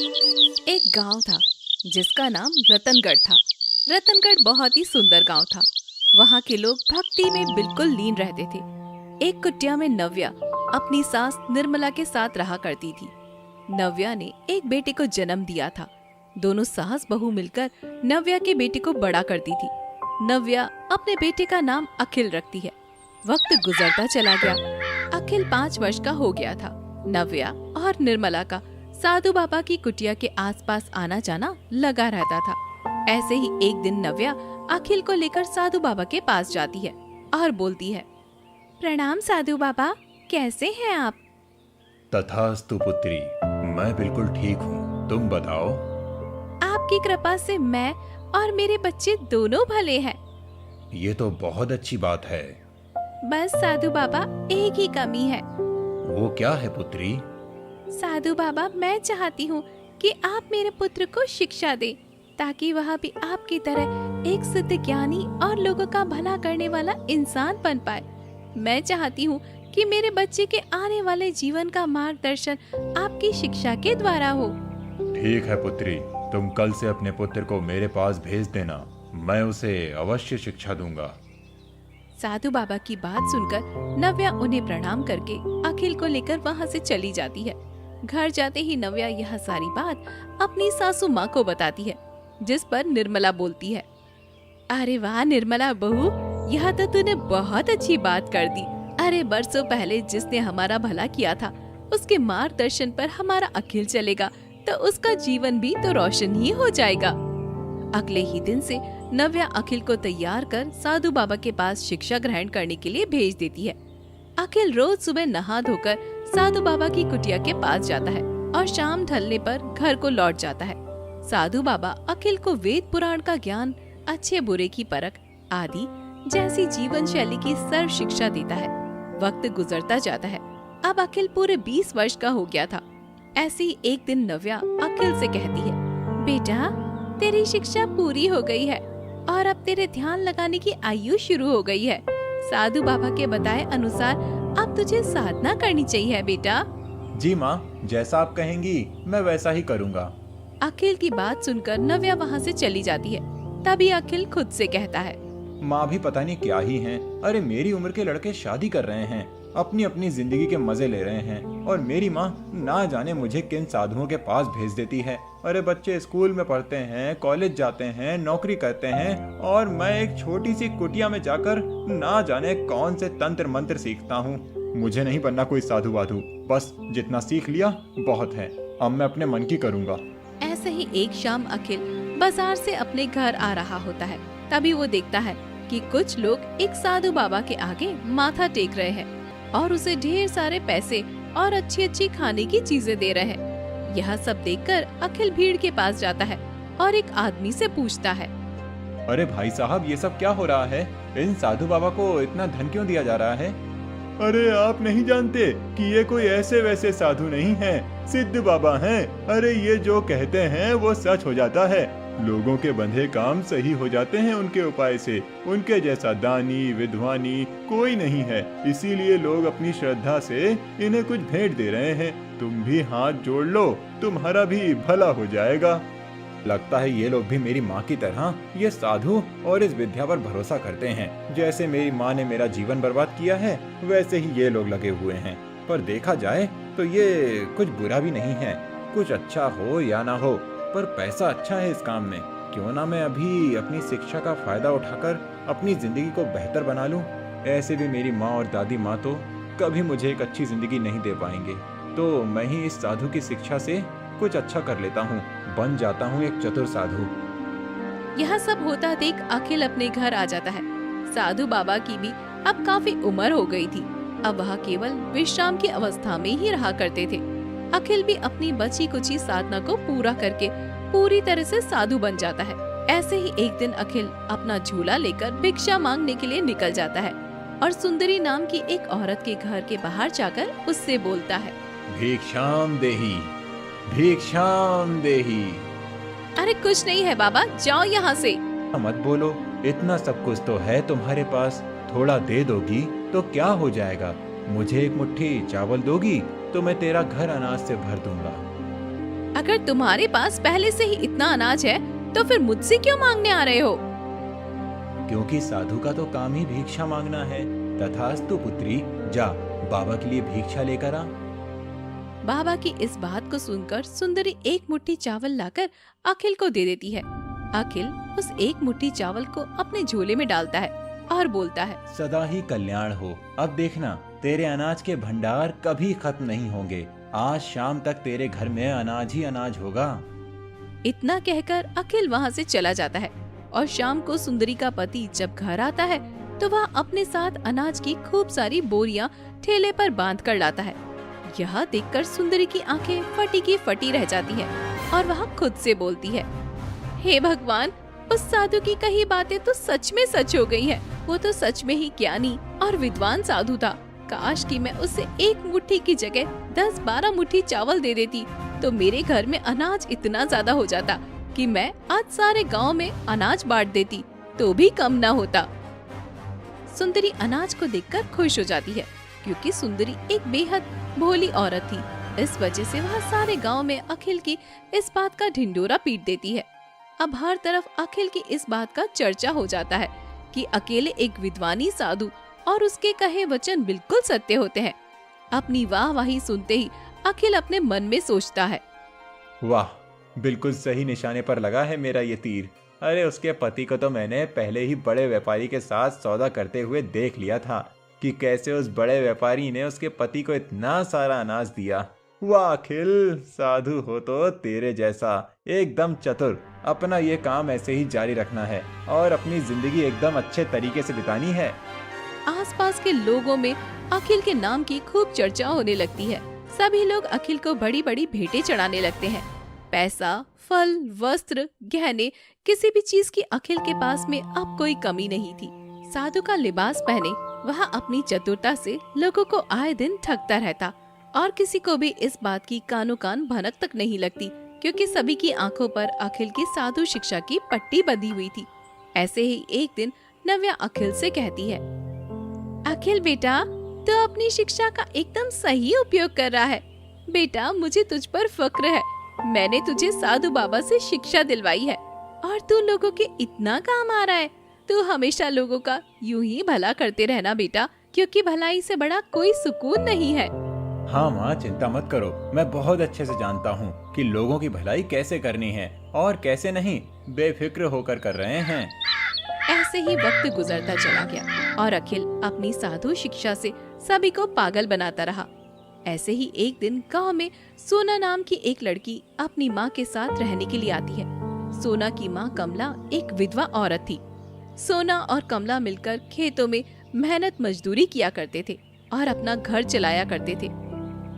एक गांव था जिसका नाम रतनगढ़ था। रतनगढ़ बहुत ही सुंदर गांव था। वहाँ के लोग भक्ति में बिल्कुल लीन रहते थे। एक कुटिया में नव्या अपनी सास निर्मला के साथ रहा करती थी। नव्या ने एक बेटे को जन्म दिया था। दोनों सास बहू मिलकर नव्या के बेटे को बड़ा करती थी। नव्या अपने बेटे का नाम अखिल रखती है। वक्त गुजरता चला गया। अखिल 5 वर्ष का हो गया था। नव्या और निर्मला का साधु बाबा की कुटिया के आसपास आना जाना लगा रहता था। ऐसे ही एक दिन नव्या अखिल को लेकर साधु बाबा के पास जाती है और बोलती है, प्रणाम साधु बाबा, कैसे हैं आप? तथास्तु पुत्री, मैं बिल्कुल ठीक हूँ। तुम बताओ। आपकी कृपा से मैं और मेरे बच्चे दोनों भले हैं। ये तो बहुत अच्छी बात है। बस साधु बाबा, एक ही कमी है। वो क्या है पुत्री? साधु बाबा, मैं चाहती हूँ कि आप मेरे पुत्र को शिक्षा दें ताकि वह भी आपकी तरह एक सिद्ध ज्ञानी और लोगों का भला करने वाला इंसान बन पाए। मैं चाहती हूँ कि मेरे बच्चे के आने वाले जीवन का मार्गदर्शन आपकी शिक्षा के द्वारा हो। ठीक है पुत्री, तुम कल से अपने पुत्र को मेरे पास भेज देना। मैं उसे अवश्य शिक्षा दूंगा। साधु बाबा की बात सुनकर नव्या उन्हें प्रणाम करके अखिल को लेकर वहाँ से चली जाती है। घर जाते ही नव्या यह सारी बात अपनी सासू माँ को बताती है, जिस पर निर्मला बोलती है, अरे वाह निर्मला बहू, यह तो तूने बहुत अच्छी बात कर दी। अरे बरसों पहले जिसने हमारा भला किया था, उसके मार्गदर्शन पर हमारा अखिल चलेगा तो उसका जीवन भी तो रोशन ही हो जाएगा। अगले ही दिन से नव्या अखिल को तैयार कर साधु बाबा के पास शिक्षा ग्रहण करने के लिए भेज देती है। अखिल रोज सुबह नहा धोकर साधु बाबा की कुटिया के पास जाता है और शाम ढलने पर घर को लौट जाता है। साधु बाबा अखिल को वेद पुराण का ज्ञान, अच्छे बुरे की परख आदि जैसी जीवन शैली की सर्व शिक्षा देता है। वक्त गुजरता जाता है। अब अखिल पूरे 20 वर्ष का हो गया था। ऐसे ही एक दिन नव्या अखिल से कहती है, बेटा, तेरी शिक्षा पूरी हो गई है और अब तेरे ध्यान लगाने की आयु शुरू हो गई है। साधु बाबा के बताए अनुसार अब तुझे साधना करनी चाहिए बेटा। जी माँ, जैसा आप कहेंगी मैं वैसा ही करूँगा। अखिल की बात सुनकर नव्या वहाँ से चली जाती है। तभी अखिल खुद से कहता है, माँ भी पता नहीं क्या ही हैं। अरे मेरी उम्र के लड़के शादी कर रहे हैं, अपनी अपनी जिंदगी के मजे ले रहे हैं, और मेरी माँ ना जाने मुझे किन साधुओं के पास भेज देती है। अरे बच्चे स्कूल में पढ़ते हैं, कॉलेज जाते हैं, नौकरी करते हैं, और मैं एक छोटी सी कुटिया में जाकर ना जाने कौन से तंत्र मंत्र सीखता हूँ। मुझे नहीं बनना कोई साधु वाधु, बस जितना सीख लिया बहुत है। अब मैं अपने मन की करूँगा। ऐसे ही एक शाम अखिल बाजार से अपने घर आ रहा होता है। तभी वो देखता है कि कुछ लोग एक साधु बाबा के आगे माथा टेक रहे हैं और उसे ढेर सारे पैसे और अच्छी अच्छी खाने की चीजें दे रहे हैं। यह सब देखकर अखिल भीड़ के पास जाता है और एक आदमी से पूछता है, अरे भाई साहब, ये सब क्या हो रहा है? इन साधु बाबा को इतना धन क्यों दिया जा रहा है? अरे आप नहीं जानते कि ये कोई ऐसे वैसे साधु नहीं हैं, सिद्ध बाबा हैं। अरे ये जो कहते हैं वो सच हो जाता है। लोगों के बंधे काम सही हो जाते हैं उनके उपाय से। उनके जैसा दानी विद्वानी कोई नहीं है, इसीलिए लोग अपनी श्रद्धा से इन्हें कुछ भेंट दे रहे हैं। तुम भी हाथ जोड़ लो, तुम्हारा भी भला हो जाएगा। लगता है ये लोग भी मेरी माँ की तरह ये साधु और इस विद्या पर भरोसा करते हैं। जैसे मेरी माँ ने मेरा जीवन बर्बाद किया है, वैसे ही ये लोग लगे हुए हैं। पर देखा जाए तो ये कुछ बुरा भी नहीं है। कुछ अच्छा हो या ना हो, पर पैसा अच्छा है इस काम में। क्यों ना मैं अभी अपनी शिक्षा का फायदा उठाकर अपनी जिंदगी को बेहतर बना लूं। ऐसे भी मेरी माँ और दादी माँ तो कभी मुझे एक अच्छी जिंदगी नहीं दे पाएंगे, तो मैं ही इस साधु की शिक्षा से कुछ अच्छा कर लेता हूँ, बन जाता हूँ एक चतुर साधु। यह सब होता देख अखिल अपने घर आ जाता है। साधु बाबा की भी अब काफी उम्र हो गई थी। अब वह केवल विश्राम की अवस्था में ही रहा करते थे। अखिल भी अपनी बची कुची साधना को पूरा करके पूरी तरह से साधु बन जाता है। ऐसे ही एक दिन अखिल अपना झूला लेकर भिक्षा मांगने के लिए निकल जाता है और सुंदरी नाम की एक औरत के घर के बाहर जाकर उससे बोलता है, भिक्षाम देही, भिक्षाम देही। अरे कुछ नहीं है बाबा, जाओ यहाँ से। मत बोलो, इतना सब कुछ तो है तुम्हारे पास, थोड़ा दे दोगी तो क्या हो जाएगा। मुझे एक मुट्ठी चावल दोगी तो मैं तेरा घर अनाज से भर दूंगा। अगर तुम्हारे पास पहले से ही इतना अनाज है तो फिर मुझसे क्यों मांगने आ रहे हो? क्योंकि साधु का तो काम ही भिक्षा मांगना है। तथास्तु पुत्री, जा बाबा के लिए भिक्षा लेकर आ। बाबा की इस बात को सुनकर सुंदरी एक मुट्ठी चावल लाकर अखिल को दे देती है। अखिल उस एक मुट्ठी चावल को अपने झोले में डालता है और बोलता है, सदा ही कल्याण हो। अब देखना, तेरे अनाज के भंडार कभी खत्म नहीं होंगे। आज शाम तक तेरे घर में अनाज ही अनाज होगा। इतना कहकर अखिल वहाँ से चला जाता है और शाम को सुंदरी का पति जब घर आता है तो वह अपने साथ अनाज की खूब सारी बोरियां ठेले पर बांध कर लाता है। यह देखकर सुंदरी की आंखें फटी की फटी रह जाती है और वह खुद से बोलती है, हे भगवान, उस साधु की कही बातें तो सच में सच हो गई हैं। वो तो सच में ही ज्ञानी और विद्वान साधु था। काश कि मैं उसे एक मुट्ठी की जगह 10-12 मुट्ठी चावल दे देती तो मेरे घर में अनाज इतना ज्यादा हो जाता कि मैं आज सारे गांव में अनाज बांट देती तो भी कम ना होता। सुंदरी अनाज को देखकर खुश हो जाती है क्योंकि सुंदरी एक बेहद भोली औरत थी। इस वजह से वह सारे गांव में अखिल की इस बात का ढिंडोरा पीट देती है। अब हर तरफ अखिल की इस बात का चर्चा हो जाता है कि अकेले एक विद्वानी साधु और उसके कहे वचन बिल्कुल सत्य होते हैं। अपनी वाहवाही सुनते ही अखिल अपने मन में सोचता है, वाह, बिल्कुल सही निशाने पर लगा है मेरा ये तीर। अरे उसके पति को तो मैंने पहले ही बड़े व्यापारी के साथ सौदा करते हुए देख लिया था कि कैसे उस बड़े व्यापारी ने उसके पति को इतना सारा अनाज दिया। वाह अखिल, साधु हो तो तेरे जैसा एकदम चतुर। अपना ये काम ऐसे ही जारी रखना है और अपनी जिंदगी एकदम अच्छे तरीके से बितानी है। आसपास के लोगों में अखिल के नाम की खूब चर्चा होने लगती है। सभी लोग अखिल को बड़ी बड़ी भेंटें चढ़ाने लगते हैं। पैसा, फल, वस्त्र, गहने, किसी भी चीज की अखिल के पास में अब कोई कमी नहीं थी। साधु का लिबास पहने वह अपनी चतुरता से लोगों को आए दिन ठगता रहता और किसी को भी इस बात की कानो कान भनक तक नहीं लगती क्योंकि सभी की आंखों पर अखिल की साधु शिक्षा की पट्टी बंधी हुई थी। ऐसे ही एक दिन नव्या अखिल से कहती है, अखिल बेटा, तो अपनी शिक्षा का एकदम सही उपयोग कर रहा है। बेटा, मुझे तुझ पर फक्र है। मैंने तुझे साधु बाबा से शिक्षा दिलवाई है और तू लोगों के इतना काम आ रहा है। तू हमेशा लोगों का यूं ही भला करते रहना बेटा, क्योंकि भलाई से बड़ा कोई सुकून नहीं है। हाँ माँ, चिंता मत करो। मैं बहुत अच्छे से जानता हूँ कि लोगों की भलाई कैसे करनी है और कैसे नहीं। बेफिक्र होकर कर रहे हैं। ऐसे ही वक्त गुजरता चला गया और अखिल अपनी साधु शिक्षा से सभी को पागल बनाता रहा। ऐसे ही एक दिन गांव में सोना नाम की एक लड़की अपनी माँ के साथ रहने के लिए आती है। सोना की माँ कमला एक विधवा औरत थी। सोना और कमला मिलकर खेतों में मेहनत मजदूरी किया करते थे और अपना घर चलाया करते थे।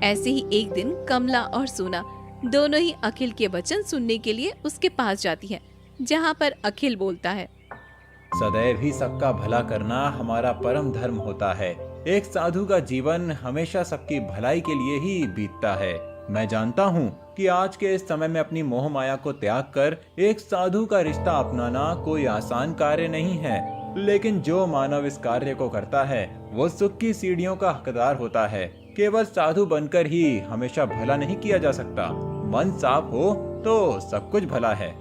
ऐसे ही एक दिन कमला और सोना दोनों ही अखिल के वचन सुनने के लिए उसके पास जाती हैं, जहाँ पर अखिल बोलता है, सदैव ही सबका भला करना हमारा परम धर्म होता है। एक साधु का जीवन हमेशा सबकी भलाई के लिए ही बीतता है। मैं जानता हूँ कि आज के इस समय में अपनी मोह माया को त्याग कर एक साधु का रिश्ता अपनाना कोई आसान कार्य नहीं है, लेकिन जो मानव इस कार्य को करता है वो सुख की सीढ़ियों का हकदार होता है। केवल साधु बनकर ही हमेशा भला नहीं किया जा सकता। मन साफ हो तो सब कुछ भला है।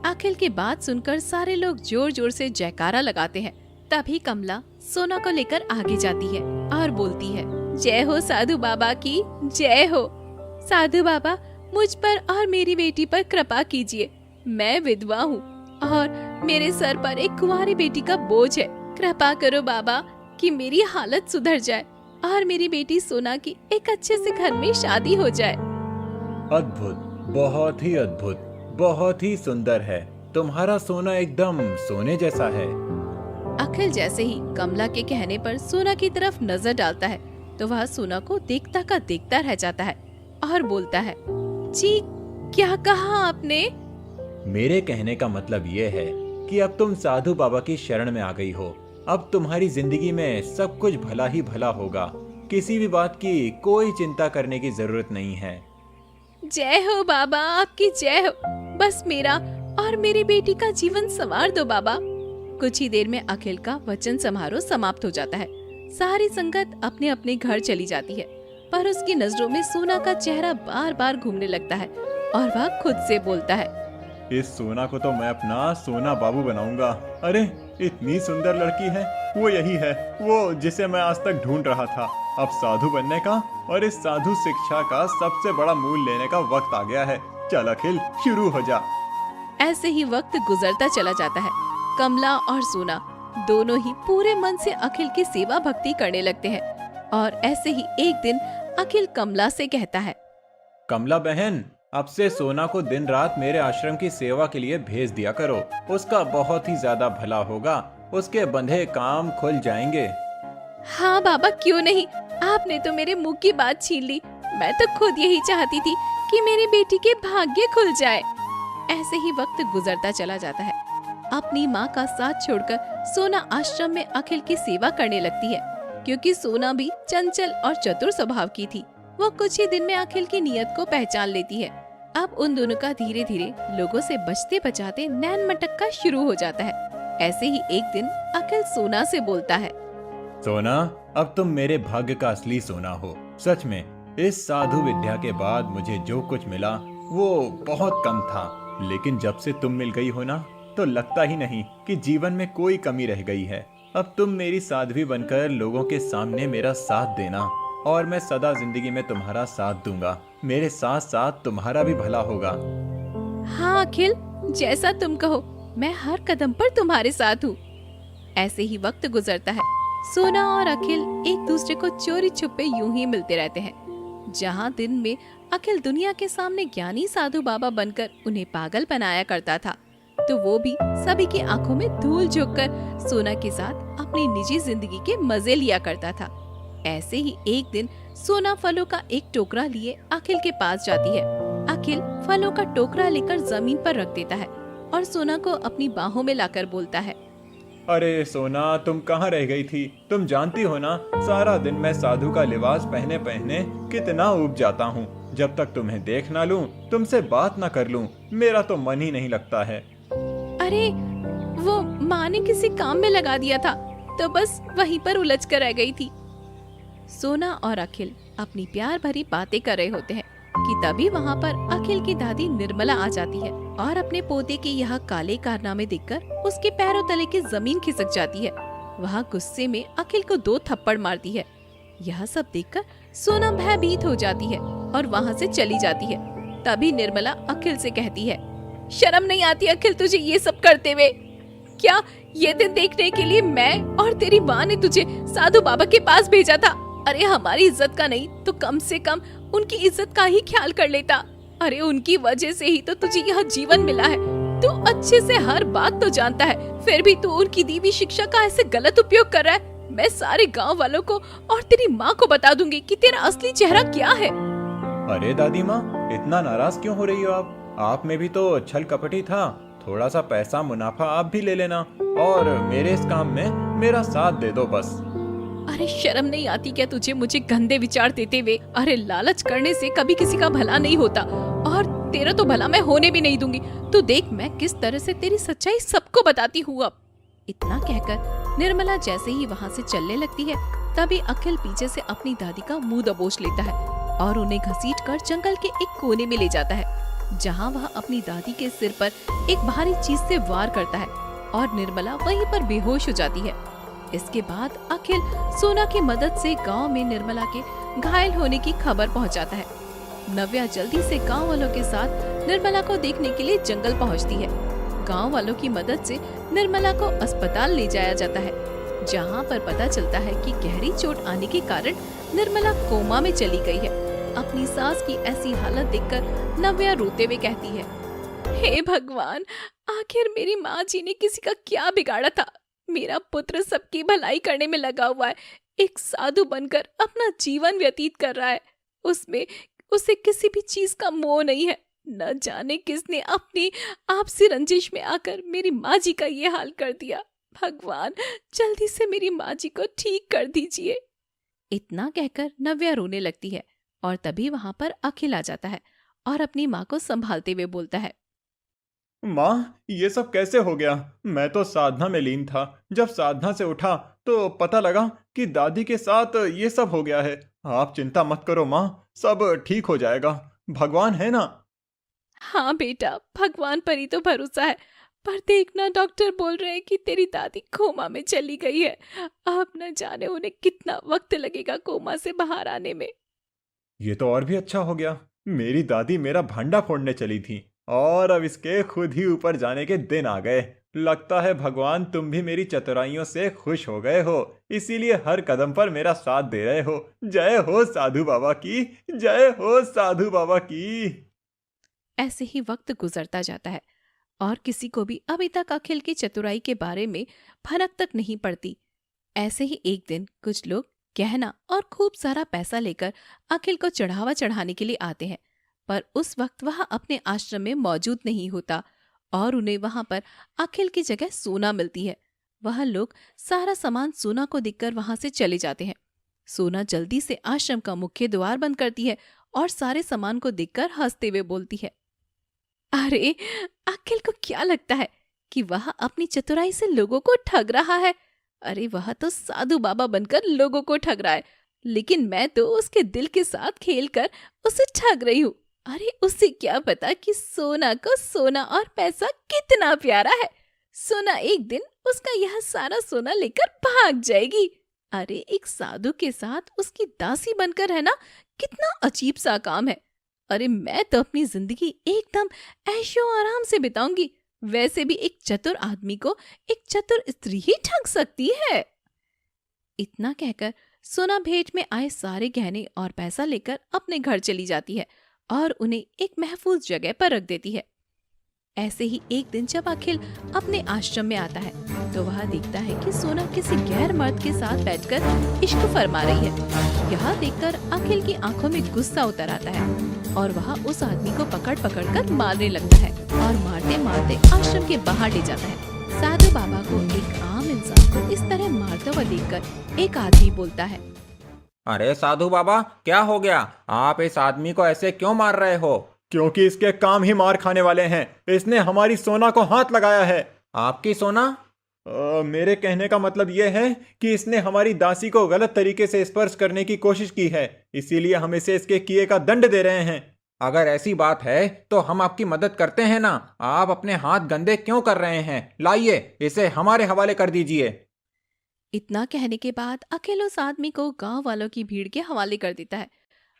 अखिल की बात सुनकर सारे लोग जोर जोर से जयकारा लगाते हैं। तभी कमला सोना को लेकर आगे जाती है और बोलती है, जय हो साधु बाबा की, जय हो। साधु बाबा, मुझ पर और मेरी बेटी पर कृपा कीजिए। मैं विधवा हूँ और मेरे सर पर एक कुंवारी बेटी का बोझ है। कृपा करो बाबा कि मेरी हालत सुधर जाए और मेरी बेटी सोना की एक अच्छे से घर में शादी हो जाए। अद्भुत, बहुत ही अद्भुत, बहुत ही सुंदर है। तुम्हारा सोना एकदम सोने जैसा है। अखिल जैसे ही कमला के कहने पर सोना की तरफ नजर डालता है तो वह सोना को देखता का देखता रह जाता है और बोलता है, जी क्या कहा आपने? मेरे कहने का मतलब ये है कि अब तुम साधु बाबा की शरण में आ गई हो। अब तुम्हारी जिंदगी में सब कुछ भला ही भला होगा। किसी भी बात की कोई चिंता करने की जरूरत नहीं है। जय हो बाबा, आपकी जय हो। बस मेरा और मेरी बेटी का जीवन संवार दो बाबा। कुछ ही देर में अखिल का वचन समारोह समाप्त हो जाता है। सारी संगत अपने अपने घर चली जाती है, पर उसकी नजरों में सोना का चेहरा बार बार घूमने लगता है और वह खुद से बोलता है, इस सोना को तो मैं अपना सोना बाबू बनाऊंगा। अरे इतनी सुंदर लड़की है, वो यही है, वो जिसे मैं आज तक ढूंढ रहा था। अब साधु बनने का और इस साधु शिक्षा का सबसे बड़ा मूल लेने का वक्त आ गया है। चल अखिल, शुरू हो जा। ऐसे ही वक्त गुजरता चला जाता है। कमला और सोना दोनों ही पूरे मन से अखिल की सेवा भक्ति करने लगते हैं। और ऐसे ही एक दिन अखिल कमला से कहता है, कमला बहन, अब से सोना को दिन रात मेरे आश्रम की सेवा के लिए भेज दिया करो। उसका बहुत ही ज्यादा भला होगा, उसके बंधे काम खुल जाएंगे। हाँ बाबा, क्यों नहीं, आपने तो मेरे मुंह की बात छीन ली। मैं तो खुद यही चाहती थी कि मेरी बेटी के भाग्य खुल जाए। ऐसे ही वक्त गुजरता चला जाता है। अपनी माँ का साथ छोड़कर सोना आश्रम में अखिल की सेवा करने लगती है, क्योंकि सोना भी चंचल और चतुर स्वभाव की थी। वो कुछ ही दिन में अखिल की नीयत को पहचान लेती है। अब उन दोनों का धीरे धीरे लोगों से बचते बचाते नैन मटक्का शुरू हो जाता है। ऐसे ही एक दिन अखिल सोना से बोलता है, सोना, अब तुम मेरे भाग्य का असली सोना हो। सच में इस साधु विद्या के बाद मुझे जो कुछ मिला वो बहुत कम था, लेकिन जब से तुम मिल गई हो ना, तो लगता ही नहीं कि जीवन में कोई कमी रह गई है। अब तुम मेरी साध्वी बनकर लोगों के सामने मेरा साथ देना, और मैं सदा जिंदगी में तुम्हारा साथ दूंगा। मेरे साथ साथ तुम्हारा भी भला होगा। हाँ अखिल, जैसा तुम कहो, मैं हर कदम पर तुम्हारे साथ हूँ। ऐसे ही वक्त गुजरता है। सोना और अखिल एक दूसरे को चोरी छुपे यूं ही मिलते रहते हैं। जहाँ दिन में अखिल दुनिया के सामने ज्ञानी साधु बाबा बनकर उन्हें पागल बनाया करता था, तो वो भी सभी की आंखों में धूल झोंककर सोना के साथ अपनी निजी जिंदगी के मजे लिया करता था। ऐसे ही एक दिन सोना फलों का एक टोकरा लिए अखिल के पास जाती है। अखिल फलों का टोकरा लेकर जमीन पर रख देता है और सोना को अपनी बाहों में लाकर बोलता है, अरे सोना, तुम कहाँ रह गई थी? तुम जानती हो ना, सारा दिन मैं साधु का लिबास पहने पहने कितना ऊब जाता हूँ। जब तक तुम्हें देख ना लूं, तुमसे बात ना कर लूं, मेरा तो मन ही नहीं लगता है। अरे वो माँ ने किसी काम में लगा दिया था, तो बस वहीं पर उलझ कर रह गई थी। सोना और अखिल अपनी प्यार भरी बातें कर रहे होते हैं कि तभी वहाँ पर अखिल की दादी निर्मला आ जाती है और अपने पोते के यह काले कारनामे देखकर उसके पैरों तले की जमीन खिसक जाती है। वह गुस्से में अखिल को 2 थप्पड़ मारती है। यह सब देखकर सोना भयभीत हो जाती है और वहाँ से चली जाती है। तभी निर्मला अखिल से कहती है, शर्म नहीं आती अखिल तुझे ये सब करते हुए? क्या ये दिन देखने के लिए मैं और तेरी माँ ने तुझे साधु बाबा के पास भेजा था? अरे हमारी इज्जत का नहीं तो कम से कम उनकी इज्जत का ही ख्याल कर लेता। अरे उनकी वजह से ही तो तुझे यह जीवन मिला है। तू अच्छे से हर बात तो जानता है, फिर भी तू उनकी दी हुई शिक्षा का ऐसे गलत उपयोग कर रहा है। मैं सारे गांव वालों को और तेरी माँ को बता दूंगी कि तेरा असली चेहरा क्या है। अरे दादी माँ, इतना नाराज क्यों हो रही हो आप? आप में भी तो छल कपटी था। थोड़ा सा पैसा मुनाफा आप भी ले लेना और मेरे इस काम में मेरा साथ दे दो बस। अरे शर्म नहीं आती क्या तुझे मुझे गंदे विचार देते हुए? अरे लालच करने से कभी किसी का भला नहीं होता, और तेरा तो भला मैं होने भी नहीं दूंगी। तू देख मैं किस तरह से तेरी सच्चाई सबको बताती हूँ अब। इतना कहकर निर्मला जैसे ही वहाँ से चलने लगती है, तभी अखिल पीछे से अपनी दादी का मुंह दबोच लेता है और उन्हें घसीटकर जंगल के एक कोने में ले जाता है, जहाँ वह अपनी दादी के सिर पर एक भारी चीज से वार करता है और निर्मला वहीं पर बेहोश हो जाती है। इसके बाद अखिल सोना की मदद से गांव में निर्मला के घायल होने की खबर पहुंचाता है। नव्या जल्दी से गांव वालों के साथ निर्मला को देखने के लिए जंगल पहुंचती है। गांव वालों की मदद से निर्मला को अस्पताल ले जाया जाता है, जहां पर पता चलता है कि गहरी चोट आने के कारण निर्मला कोमा में चली गई है। अपनी सास की ऐसी हालत देखकर नव्या रोते हुए कहती है, हे भगवान, आखिर मेरी माँ जी ने किसी का क्या बिगाड़ा था? मेरा पुत्र सबकी भलाई करने में लगा हुआ है, एक साधु बनकर अपना जीवन व्यतीत कर रहा है। उसमें उसे किसी भी चीज का मोह नहीं है। न जाने किसने अपनी आपसी रंजिश में आकर मेरी माँ जी का ये हाल कर दिया। भगवान जल्दी से मेरी माँ जी को ठीक कर दीजिए। इतना कहकर नव्या रोने लगती है और तभी वहाँ पर अखिल आ जाता है और अपनी माँ को संभालते हुए बोलता है, माँ, ये सब कैसे हो गया? मैं तो साधना में लीन था। जब साधना से उठा तो पता लगा कि दादी के साथ ये सब हो गया है। आप चिंता मत करो माँ, सब ठीक हो जाएगा। भगवान है ना। हाँ बेटा, भगवान पर ही तो भरोसा है। पर देखना, डॉक्टर बोल रहे हैं कि तेरी दादी कोमा में चली गई है। अब न जाने उन्हें कितना वक्त लगेगा कोमा से बाहर आने में। ये तो और भी अच्छा हो गया। मेरी दादी मेरा भांडा फोड़ने चली थी और अब इसके खुद ही ऊपर जाने के दिन आ गए। लगता है भगवान तुम भी मेरी चतुराइयों से खुश हो गए हो, इसीलिए हर कदम पर मेरा साथ दे रहे हो। जय हो साधु बाबा की, जय हो साधु बाबा की। ऐसे ही वक्त गुजरता जाता है और किसी को भी अभी तक अखिल की चतुराई के बारे में भनक तक नहीं पड़ती। ऐसे ही एक दिन कुछ लोग गहना और खूब सारा पैसा लेकर अखिल को चढ़ावा चढ़ाने के लिए आते हैं, पर उस वक्त वह अपने आश्रम में मौजूद नहीं होता और उन्हें वहां पर अखिल की जगह सोना मिलती है। वह लोग सारा सामान सोना को देखकर वहां से चले जाते हैं। सोना जल्दी से आश्रम का मुख्य द्वार बंद करती है और सारे सामान को देखकर हंसते हुए बोलती है, अरे अखिल को क्या लगता है कि वह अपनी चतुराई से लोगों को ठग रहा है? अरे वह तो साधु बाबा बनकर लोगों को ठग रहा है, लेकिन मैं तो उसके दिल के साथ खेलकर उसे ठग रही हूँ। अरे उसे क्या पता कि सोना को सोना और पैसा कितना प्यारा है। सोना एक दिन उसका यह सारा सोना लेकर भाग जाएगी। अरे एक साधु के साथ उसकी दासी बनकर रहना कितना अजीब सा काम है। अरे मैं तो अपनी जिंदगी एकदम ऐशो आराम से बिताऊंगी। वैसे भी एक चतुर आदमी को एक चतुर स्त्री ही ठग सकती है। इतना कहकर सोना भेंट में आए सारे गहने और पैसा लेकर अपने घर चली जाती है और उन्हें एक महफूज जगह पर रख देती है। ऐसे ही एक दिन जब अखिल अपने आश्रम में आता है तो वह देखता है कि सोना किसी गैर मर्द के साथ बैठकर इश्क फरमा रही है। यह देखकर अखिल की आंखों में गुस्सा उतर आता है और वह उस आदमी को पकड़ पकड़ कर मारने लगता है और मारते मारते आश्रम के बाहर ले जाता है। साधु बाबा को एक आम इंसान को इस तरह मारते हुए देखकर एक आदमी बोलता है, अरे साधु बाबा, क्या हो गया? आप इस आदमी को ऐसे क्यों मार रहे हो? क्योंकि इसके काम ही मार खाने वाले हैं। इसने हमारी सोना को हाथ लगाया है। आपकी सोना? मेरे कहने का मतलब यह है कि इसने हमारी दासी को गलत तरीके से स्पर्श करने की कोशिश की है, इसीलिए हम इसे इसके किए का दंड दे रहे हैं। अगर ऐसी बात है तो हम आपकी मदद करते हैं ना। आप अपने हाथ गंदे क्यों कर रहे हैं? लाइए, इसे हमारे हवाले कर दीजिए। इतना कहने के बाद अखिल उस आदमी को गांव वालों की भीड़ के हवाले कर देता है।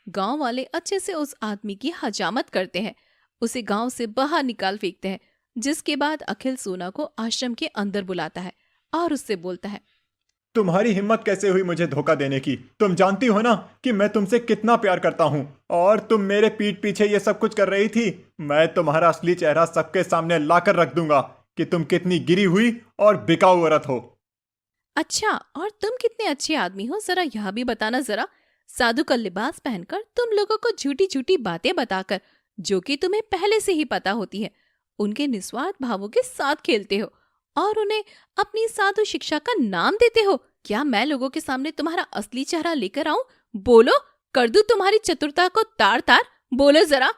गांव वाले अच्छे से उस आदमी की हजामत करते हैं, उसे गांव से बाहर निकाल फेंकते हैं। जिसके बाद अखिल सोना को आश्रम के अंदर बुलाता है और उससे बोलता है, तुम्हारी हिम्मत कैसे हुई मुझे धोखा देने की? तुम जानती हो ना कि मैं तुमसे कितना प्यार करता हूँ और तुम मेरे पीठ पीछे ये सब कुछ कर रही थी। मैं तुम्हारा असली चेहरा सबके सामने लाकर रख दूंगा कि तुम कितनी गिरी हुई और बिकाऊ औरत हो। अच्छा, और तुम कितने अच्छे आदमी हो, जरा यह भी बताना जरा। साधु का लिबास पहनकर तुम लोगों को झूठी झूठी बातें बताकर, जो कि तुम्हें पहले से ही पता होती है, उनके निस्वार्थ भावों के साथ खेलते हो और उन्हें अपनी साधु शिक्षा का नाम देते हो। क्या मैं लोगों के सामने तुम्हारा असली चेहरा लेकर आऊं? बोलो, कर दूं तुम्हारी चतुरता को तार तार? बोलो जरा।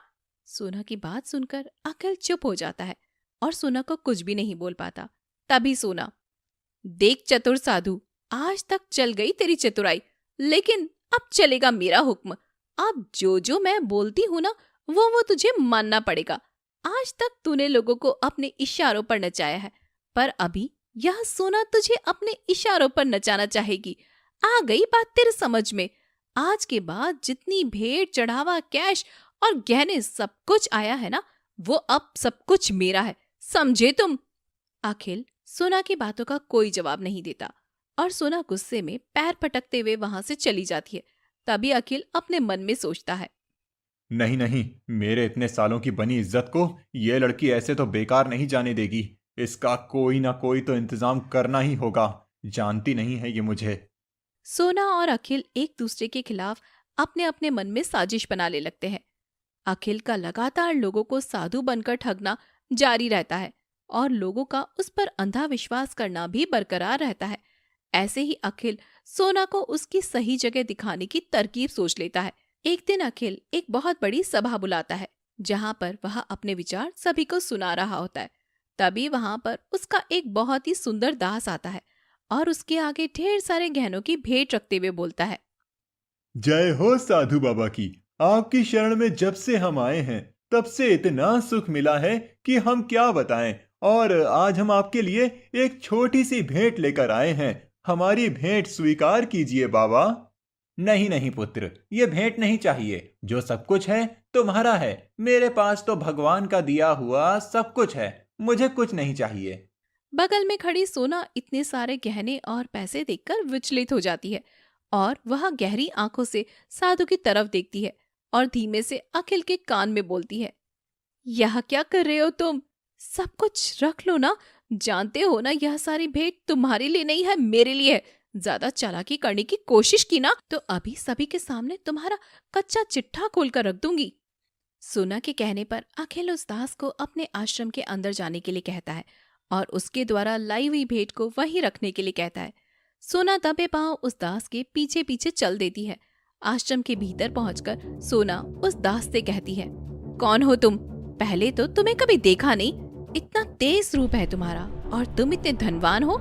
सोना की बात सुनकर अखिल चुप हो जाता है और सोना को कुछ भी नहीं बोल पाता। तभी सोना, देख चतुर साधु, आज तक चल गई तेरी चतुराई, लेकिन अब चलेगा मेरा हुक्म। अब जो जो मैं बोलती हूं ना, वो तुझे मानना पड़ेगा। आज तक तूने लोगों को अपने इशारों पर नचाया है, पर अभी यह सोना तुझे अपने इशारों पर नचाना चाहेगी। आ गई बात तेरे समझ में? आज के बाद जितनी भेंट चढ़ावा, कैश और गहने सब कुछ आया है ना, वो अब सब कुछ मेरा है, समझे तुम? अखिल सोना की बातों का कोई जवाब नहीं देता और सोना गुस्से में पैर पटकते हुए वहां से चली जाती है। तभी अखिल अपने मन में सोचता है, नहीं नहीं, मेरे इतने सालों की बनी इज्जत को ये लड़की ऐसे तो बेकार नहीं जाने देगी। इसका कोई ना कोई तो इंतजाम करना ही होगा। जानती नहीं है ये मुझे। सोना और अखिल एक दूसरे के खिलाफ अपने अपने मन में साजिश बनाने लगते हैं। अखिल का लगातार लोगों को साधु बनकर ठगना जारी रहता है और लोगों का उस पर अंधा विश्वास करना भी बरकरार रहता है। ऐसे ही अखिल सोना को उसकी सही जगह दिखाने की तरकीब सोच लेता है। एक दिन अखिल एक बहुत बड़ी सभा बुलाता है, जहां पर वह अपने विचार सभी को सुना रहा होता है। तभी वहां पर उसका एक बहुत ही सुंदर दास आता है और उसके आगे ढेर सारे गहनों की भेंट रखते हुए बोलता है, जय हो साधु बाबा की। आपकी शरण में जब से हम आए हैं तब से इतना सुख मिला है कि हम क्या बताएं। और आज हम आपके लिए एक छोटी सी भेंट लेकर आए हैं। हमारी भेंट स्वीकार कीजिए बाबा। नहीं नहीं पुत्र, ये भेंट नहीं चाहिए। जो सब कुछ है तुम्हारा है। मेरे पास तो भगवान का दिया हुआ सब कुछ है। मुझे कुछ नहीं चाहिए। बगल में खड़ी सोना इतने सारे गहने और पैसे देखकर विचलित हो जाती है और वह गहरी आंखों से साधु की तरफ देखती है और धीमे से अखिल के कान में बोलती है, यह क्या कर रहे हो तुम? सब कुछ रख लो ना। जानते हो ना यह सारी भेंट तुम्हारे लिए नहीं है, मेरे लिए है। ज्यादा चालाकी करने की कोशिश की ना तो अभी सभी के सामने तुम्हारा कच्चा चिट्ठा खोलकर रख दूंगी। सोना के कहने पर अखिल उस दास को अपने आश्रम के अंदर जाने के लिए कहता है और उसके द्वारा लाई हुई भेंट को वहीं रखने के लिए कहता है। सोना दबे पांव उस दास के पीछे पीछे चल देती है। आश्रम के भीतर पहुंचकर सोना उस दास से कहती है, कौन हो तुम? पहले तो तुम्हें कभी देखा नहीं। इतना तेज रूप है तुम्हारा और तुम इतने धनवान हो।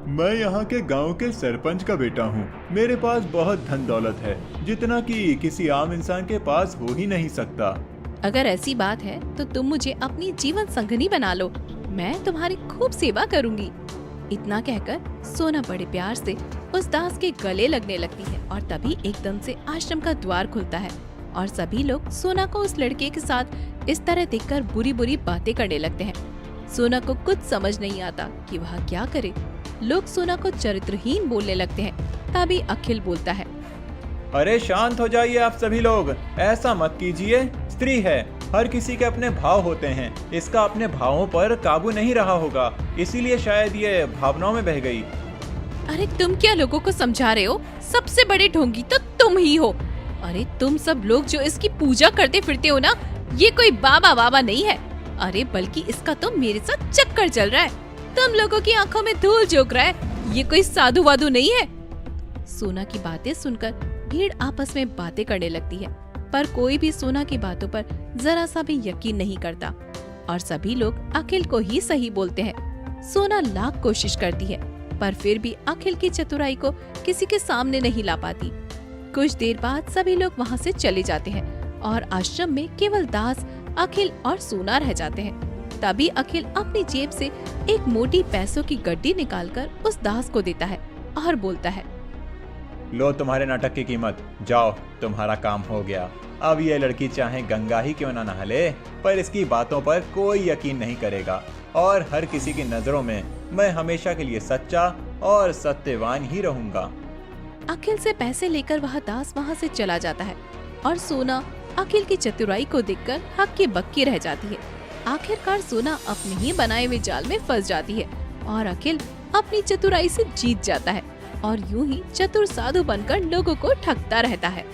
मैं यहाँ के गांव के सरपंच का बेटा हूँ। मेरे पास बहुत धन दौलत है, जितना कि किसी आम इंसान के पास हो ही नहीं सकता। अगर ऐसी बात है तो तुम मुझे अपनी जीवन संगनी बना लो। मैं तुम्हारी खूब सेवा करूंगी। इतना कहकर सोना बड़े प्यार से उस दास के गले लगने लगती है और तभी एकदम से आश्रम का द्वार खुलता है और सभी लोग सोना को उस लड़के के साथ इस तरह देखकर बुरी बुरी बातें करने लगते हैं। सोना को कुछ समझ नहीं आता कि वह क्या करे। लोग सोना को चरित्रहीन बोलने लगते हैं। तभी अखिल बोलता है, अरे शांत हो जाइए आप सभी लोग। ऐसा मत कीजिए। स्त्री है, हर किसी के अपने भाव होते हैं। इसका अपने भावों पर काबू नहीं रहा होगा, इसीलिए शायद ये भावनाओं में बह गई। अरे तुम क्या लोगों को समझा रहे हो? सबसे बड़े ढोंगी तो तुम ही हो। अरे तुम सब लोग जो इसकी पूजा करते फिरते हो ना, ये कोई बाबा बाबा नहीं है। अरे बल्कि इसका तो मेरे साथ चक्कर चल रहा है। तुम लोगों की आंखों में धूल झोंक रहा है। ये कोई साधु वाधु नहीं है। सोना की बातें सुनकर भीड़ आपस में बातें करने लगती है, पर कोई भी सोना की बातों पर जरा सा भी यकीन नहीं करता और सभी लोग अखिल को ही सही बोलते हैं। सोना लाख कोशिश करती है पर फिर भी अखिल की चतुराई को किसी के सामने नहीं ला पाती। कुछ देर बाद सभी लोग वहाँ से चले जाते हैं और आश्रम में केवल दास, अखिल और सोना रह जाते हैं। तभी अखिल अपनी जेब से एक मोटी पैसों की गड्डी निकालकर उस दास को देता है और बोलता है, लो तुम्हारे नाटक की कीमत। जाओ, तुम्हारा काम हो गया। अब ये लड़की चाहे गंगा ही क्यों ना नहा ले, पर इसकी बातों पर कोई यकीन नहीं करेगा और हर किसी की नजरों में मैं हमेशा के लिए सच्चा और सत्यवान ही रहूंगा। अखिल से पैसे लेकर वह दास वहाँ से चला जाता है और सोना अखिल की चतुराई को देखकर हक्की बक्की रह जाती है। आखिरकार सोना अपने ही बनाए हुए जाल में फंस जाती है और अखिल अपनी चतुराई से जीत जाता है और यूं ही चतुर साधु बनकर लोगों को ठगता रहता है।